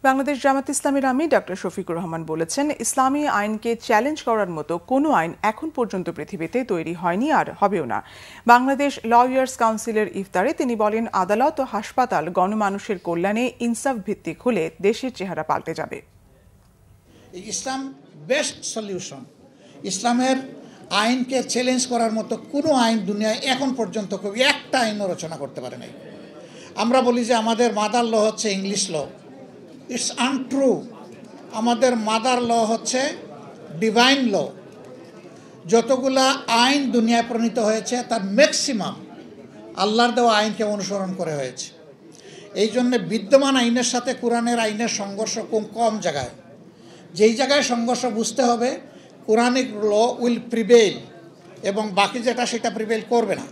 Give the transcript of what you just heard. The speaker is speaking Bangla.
বাংলাদেশ জামাত ইসলামীর আমির ডক্টর শফিকুর রহমান বলেছেন, ইসলামী আইনকে চ্যালেঞ্জ করার মতো কোনো আইন এখন পর্যন্ত পৃথিবীতে তৈরি হয়নি আর হবেও না। বাংলাদেশ লয়ার্স কাউন্সিলের ইফতারে তিনি বলেন, আদালত ও হাসপাতাল গণমানুষের কল্যাণে ইনসাফ ভিত্তিক হলে দেশের চেহারা পাল্টে যাবে। ইসলাম বেস্ট সলিউশন। ইসলামের আইনকে চ্যালেঞ্জ করার মতো কোনো আইন দুনিয়ায় এখন পর্যন্ত খুব একটা আইনও রচনা করতে পারে নাই। আমরা বলি যে আমাদের মাদার ল হচ্ছে ইংলিশ ল। It's untrue. আমাদের মাদার ল হচ্ছে ডিভাইন ল। যতগুলা আইন দুনিয়ায় প্রণীত হয়েছে তার ম্যাক্সিমাম আল্লাহর দেওয়া আইনকে অনুসরণ করে হয়েছে। এই জন্যে বিদ্যমান আইনের সাথে কোরআনের আইনের সংঘর্ষ খুব কম জায়গায়। যেই জায়গায় সংঘর্ষ বুঝতে হবে, কোরআনিক ল উইল প্রিভেইল এবং বাকি যেটা সেটা প্রিভেইল করবে না।